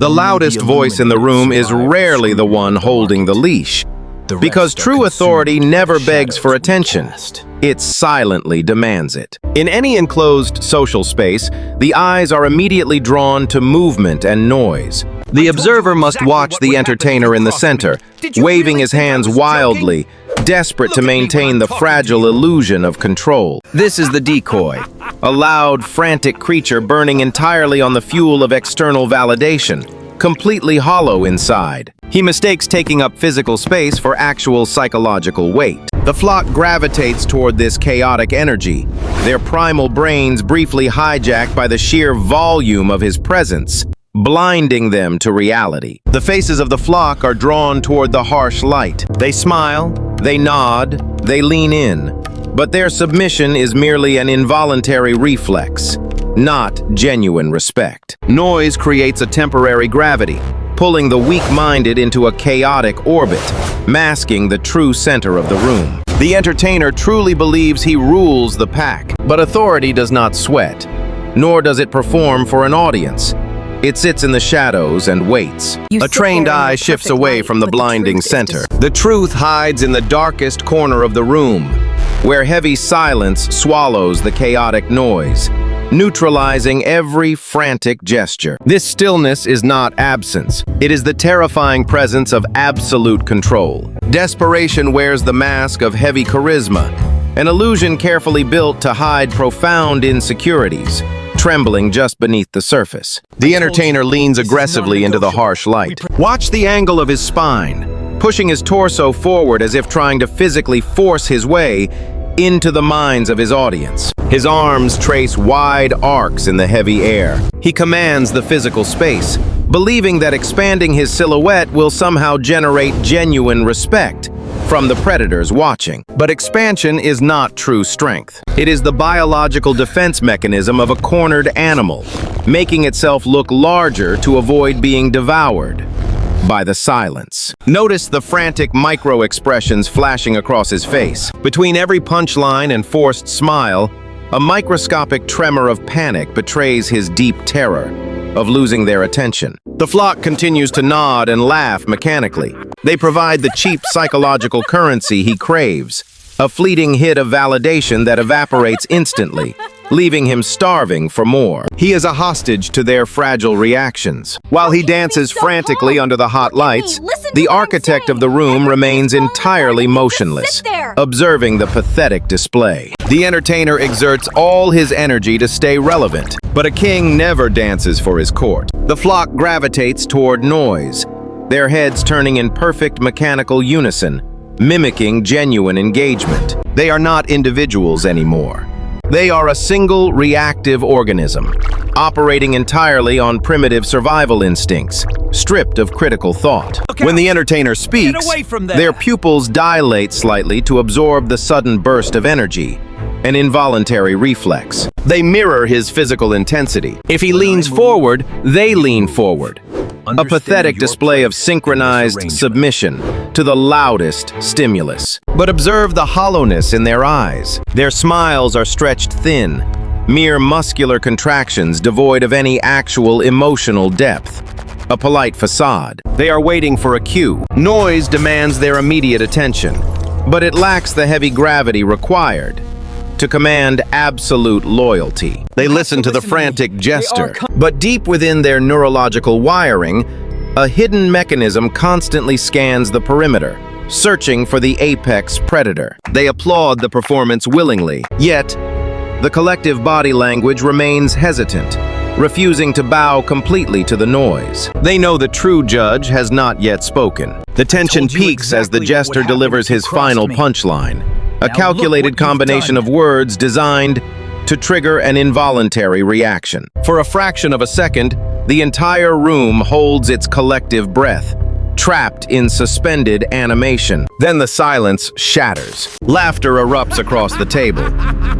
The loudest voice in the room is rarely the one holding the leash, because true authority never begs for attention. It silently demands it. In any enclosed social space, the eyes are immediately drawn to movement and noise. The observer must watch the entertainer in the center, waving his hands wildly, desperate to maintain the fragile illusion of control. This is the decoy, a loud, frantic creature burning entirely on the fuel of external validation, completely hollow inside. He mistakes taking up physical space for actual psychological weight. The flock gravitates toward this chaotic energy, their primal brains briefly hijacked by the sheer volume of his presence, blinding them to reality. The faces of the flock are drawn toward the harsh light. They smile, they nod, they lean in, but their submission is merely an involuntary reflex, not genuine respect. Noise creates a temporary gravity, pulling the weak-minded into a chaotic orbit, masking the true center of the room. The entertainer truly believes he rules the pack, but authority does not sweat, nor does it perform for an audience. It sits in the shadows and waits. A trained eye shifts away from the blinding center. The truth hides in the darkest corner of the room, where heavy silence swallows the chaotic noise, neutralizing every frantic gesture. This stillness is not absence. It is the terrifying presence of absolute control. Desperation wears the mask of heavy charisma, an illusion carefully built to hide profound insecurities, trembling just beneath the surface. The entertainer leans aggressively into the harsh light. Watch the angle of his spine, pushing his torso forward as if trying to physically force his way into the minds of his audience. His arms trace wide arcs in the heavy air. He commands the physical space, believing that expanding his silhouette will somehow generate genuine respect from the predators watching. But expansion is not true strength. It is the biological defense mechanism of a cornered animal, making itself look larger to avoid being devoured by the silence. Notice the frantic micro-expressions flashing across his face. Between every punchline and forced smile, a microscopic tremor of panic betrays his deep terror of losing their attention. The flock continues to nod and laugh mechanically. They provide the cheap psychological currency he craves, a fleeting hit of validation that evaporates instantly, leaving him starving for more. He is a hostage to their fragile reactions. While he dances frantically under the hot lights, the architect of the room remains entirely motionless, observing the pathetic display. The entertainer exerts all his energy to stay relevant, but a king never dances for his court. The flock gravitates toward noise, their heads turning in perfect mechanical unison, mimicking genuine engagement. They are not individuals anymore. They are a single reactive organism, operating entirely on primitive survival instincts, stripped of critical thought. When the entertainer speaks, their pupils dilate slightly to absorb the sudden burst of energy, an involuntary reflex. They mirror his physical intensity. If he leans forward, they lean forward. A pathetic display of synchronized submission to the loudest stimulus. But observe the hollowness in their eyes. Their smiles are stretched thin, mere muscular contractions devoid of any actual emotional depth. A polite facade. They are waiting for a cue. Noise demands their immediate attention, but it lacks the heavy gravity required to command absolute loyalty. They listen to the frantic jester, but deep within their neurological wiring, a hidden mechanism constantly scans the perimeter, searching for the apex predator. They applaud the performance willingly, yet the collective body language remains hesitant, refusing to bow completely to the noise. They know the true judge has not yet spoken. The tension peaks as the jester delivers his final punchline, a calculated combination of words designed to trigger an involuntary reaction. For a fraction of a second, the entire room holds its collective breath, trapped in suspended animation. Then the silence shatters. Laughter erupts across the table.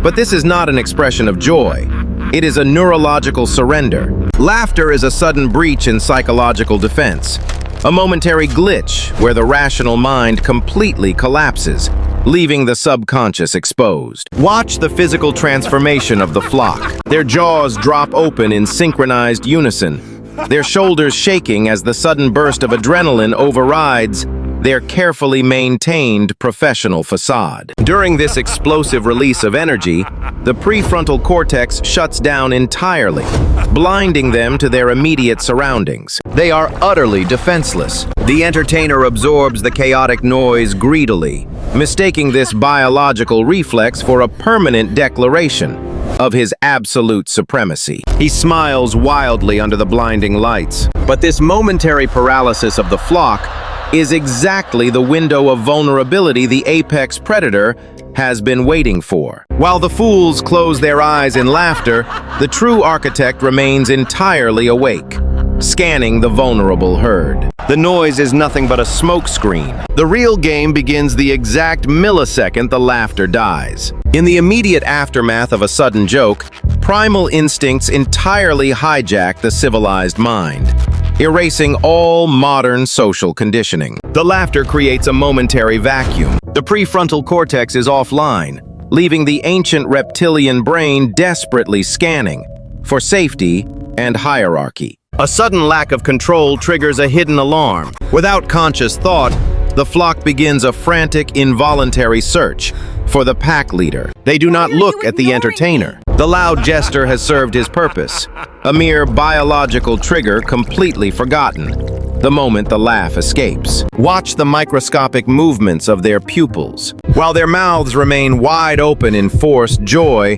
But this is not an expression of joy. It is a neurological surrender. Laughter is a sudden breach in psychological defense, a momentary glitch where the rational mind completely collapses, leaving the subconscious exposed. Watch the physical transformation of the flock. Their jaws drop open in synchronized unison, their shoulders shaking as the sudden burst of adrenaline overrides their carefully maintained professional facade. During this explosive release of energy, the prefrontal cortex shuts down entirely, blinding them to their immediate surroundings. They are utterly defenseless. The entertainer absorbs the chaotic noise greedily, mistaking this biological reflex for a permanent declaration of his absolute supremacy. He smiles wildly under the blinding lights. But this momentary paralysis of the flock is exactly the window of vulnerability the apex predator has been waiting for. While the fools close their eyes in laughter, the true architect remains entirely awake, scanning the vulnerable herd. The noise is nothing but a smokescreen. The real game begins the exact millisecond the laughter dies. In the immediate aftermath of a sudden joke, primal instincts entirely hijack the civilized mind, erasing all modern social conditioning. The laughter creates a momentary vacuum. The prefrontal cortex is offline, leaving the ancient reptilian brain desperately scanning for safety and hierarchy. A sudden lack of control triggers a hidden alarm. Without conscious thought, the flock begins a frantic, involuntary search for the pack leader. They do not look at the entertainer. The loud jester has served his purpose, a mere biological trigger completely forgotten the moment the laugh escapes. Watch the microscopic movements of their pupils. While their mouths remain wide open in forced joy,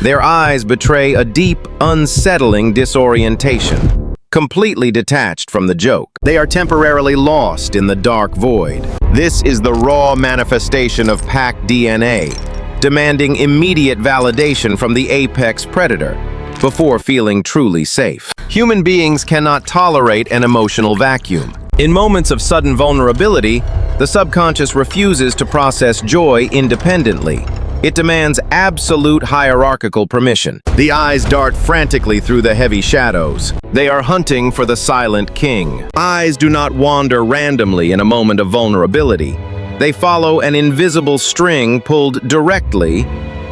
their eyes betray a deep, unsettling disorientation. Completely detached from the joke, they are temporarily lost in the dark void. This is the raw manifestation of pack DNA, demanding immediate validation from the apex predator before feeling truly safe. Human beings cannot tolerate an emotional vacuum. In moments of sudden vulnerability, the subconscious refuses to process joy independently. It demands absolute hierarchical permission. The eyes dart frantically through the heavy shadows. They are hunting for the silent king. Eyes do not wander randomly in a moment of vulnerability. They follow an invisible string pulled directly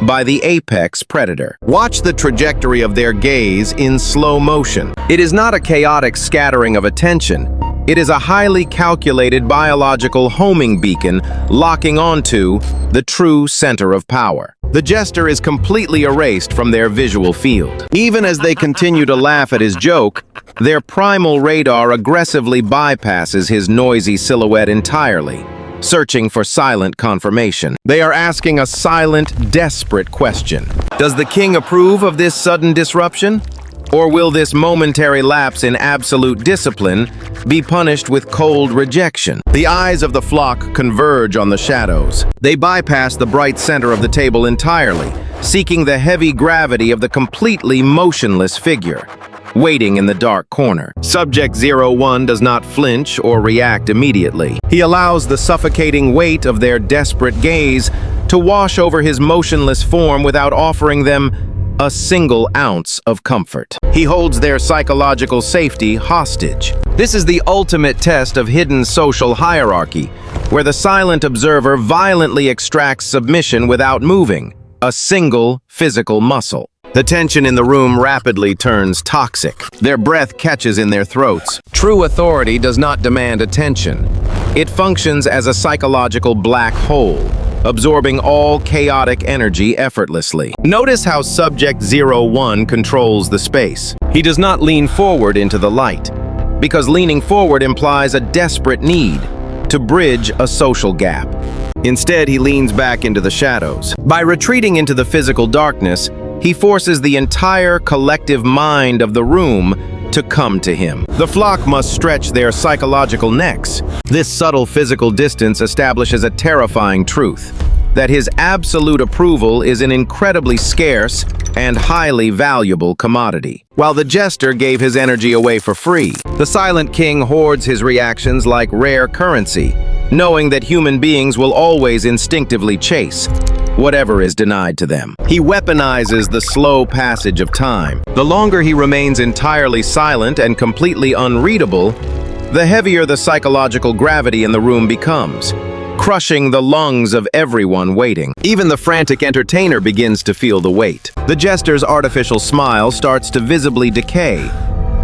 by the apex predator. Watch the trajectory of their gaze in slow motion. It is not a chaotic scattering of attention. It is a highly calculated biological homing beacon locking onto the true center of power. The jester is completely erased from their visual field. Even as they continue to laugh at his joke, their primal radar aggressively bypasses his noisy silhouette entirely, searching for silent confirmation. They are asking a silent, desperate question. Does the king approve of this sudden disruption? Or will this momentary lapse in absolute discipline be punished with cold rejection? The eyes of the flock converge on the shadows. They bypass the bright center of the table entirely, seeking the heavy gravity of the completely motionless figure, waiting in the dark corner. Subject 01 does not flinch or react immediately. He allows the suffocating weight of their desperate gaze to wash over his motionless form without offering them a single ounce of comfort. He holds their psychological safety hostage. This is the ultimate test of hidden social hierarchy, where the silent observer violently extracts submission without moving a single physical muscle. The tension in the room rapidly turns toxic. Their breath catches in their throats. True authority does not demand attention. It functions as a psychological black hole, absorbing all chaotic energy effortlessly. Notice how Subject 01 controls the space. He does not lean forward into the light, because leaning forward implies a desperate need to bridge a social gap. Instead, he leans back into the shadows. By retreating into the physical darkness, he forces the entire collective mind of the room to come to him. The flock must stretch their psychological necks. This subtle physical distance establishes a terrifying truth, that his absolute approval is an incredibly scarce and highly valuable commodity. While the jester gave his energy away for free, the silent king hoards his reactions like rare currency, knowing that human beings will always instinctively chase whatever is denied to them. He weaponizes the slow passage of time. The longer he remains entirely silent and completely unreadable, the heavier the psychological gravity in the room becomes, crushing the lungs of everyone waiting. Even the frantic entertainer begins to feel the weight. The jester's artificial smile starts to visibly decay,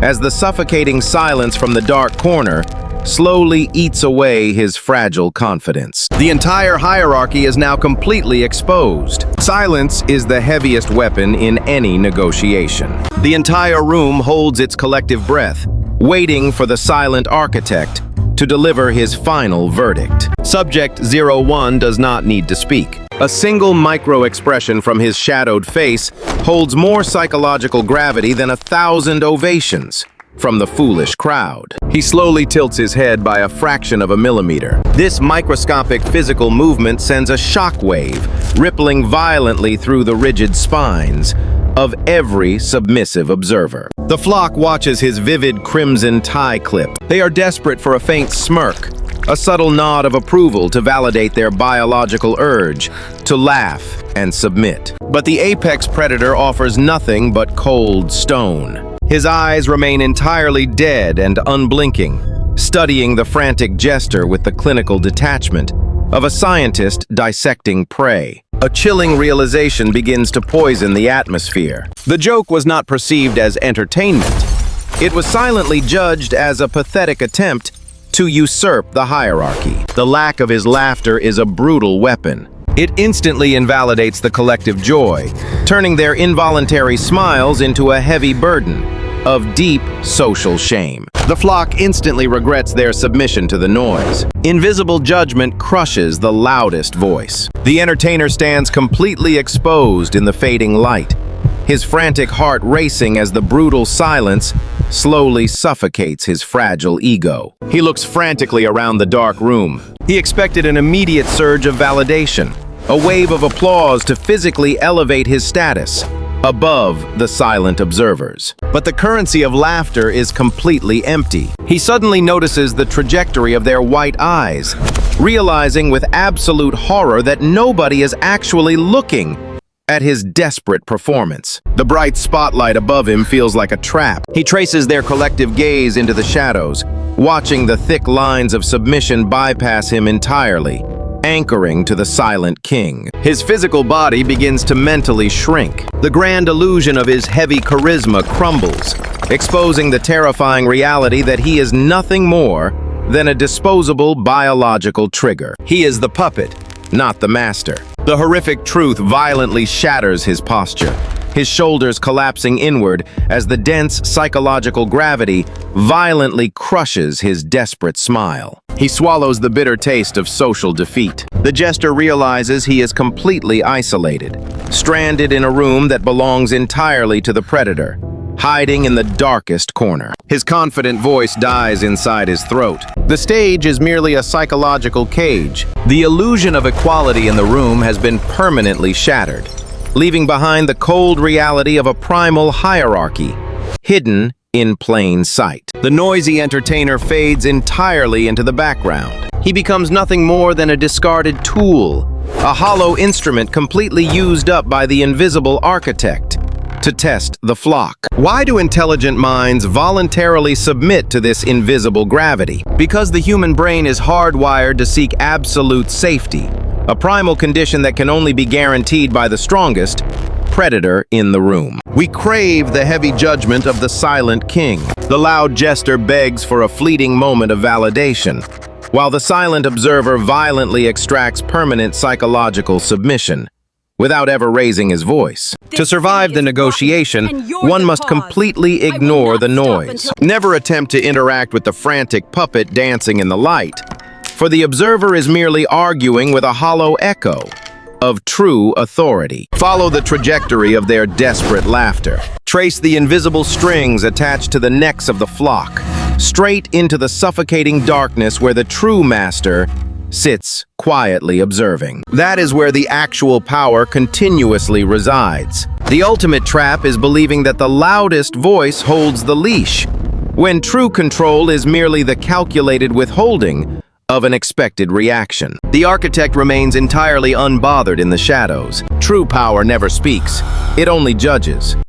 as the suffocating silence from the dark corner slowly eats away his fragile confidence. The entire hierarchy is now completely exposed. Silence is the heaviest weapon in any negotiation. The entire room holds its collective breath, waiting for the silent architect to deliver his final verdict. Subject 01 does not need to speak. A single micro-expression from his shadowed face holds more psychological gravity than 1,000 ovations from the foolish crowd. He slowly tilts his head by a fraction of a millimeter. This microscopic physical movement sends a shock wave, rippling violently through the rigid spines of every submissive observer. The flock watches his vivid crimson tie clip. They are desperate for a faint smirk, a subtle nod of approval to validate their biological urge to laugh and submit. But the apex predator offers nothing but cold stone. His eyes remain entirely dead and unblinking, studying the frantic jester with the clinical detachment of a scientist dissecting prey. A chilling realization begins to poison the atmosphere. The joke was not perceived as entertainment. It was silently judged as a pathetic attempt to usurp the hierarchy. The lack of his laughter is a brutal weapon. It instantly invalidates the collective joy, turning their involuntary smiles into a heavy burden of deep social shame. The flock instantly regrets their submission to the noise. Invisible judgment crushes the loudest voice. The entertainer stands completely exposed in the fading light, his frantic heart racing as the brutal silence slowly suffocates his fragile ego. He looks frantically around the dark room. He expected an immediate surge of validation, a wave of applause to physically elevate his status above the silent observers. But the currency of laughter is completely empty. He suddenly notices the trajectory of their white eyes, realizing with absolute horror that nobody is actually looking at his desperate performance. The bright spotlight above him feels like a trap. He traces their collective gaze into the shadows, watching the thick lines of submission bypass him entirely, anchoring to the silent king. His physical body begins to mentally shrink. The grand illusion of his heavy charisma crumbles, exposing the terrifying reality that he is nothing more than a disposable biological trigger. He is the puppet, not the master. The horrific truth violently shatters his posture, his shoulders collapsing inward as the dense psychological gravity violently crushes his desperate smile. He swallows the bitter taste of social defeat. The jester realizes he is completely isolated, stranded in a room that belongs entirely to the predator, hiding in the darkest corner. His confident voice dies inside his throat. The stage is merely a psychological cage. The illusion of equality in the room has been permanently shattered, leaving behind the cold reality of a primal hierarchy, hidden in plain sight. The noisy entertainer fades entirely into the background. He becomes nothing more than a discarded tool, a hollow instrument completely used up by the invisible architect to test the flock. Why do intelligent minds voluntarily submit to this invisible gravity? Because the human brain is hardwired to seek absolute safety, a primal condition that can only be guaranteed by the strongest predator in the room. We crave the heavy judgment of the silent king. The loud jester begs for a fleeting moment of validation, while the silent observer violently extracts permanent psychological submission, without ever raising his voice. To survive the negotiation, one must completely ignore the noise. Never attempt to interact with the frantic puppet dancing in the light, for the observer is merely arguing with a hollow echo of true authority. Follow the trajectory of their desperate laughter. Trace the invisible strings attached to the necks of the flock, straight into the suffocating darkness where the true master sits quietly observing. That is where the actual power continuously resides. The ultimate trap is believing that the loudest voice holds the leash, when true control is merely the calculated withholding of an expected reaction. The architect remains entirely unbothered in the shadows. True power never speaks, it only judges.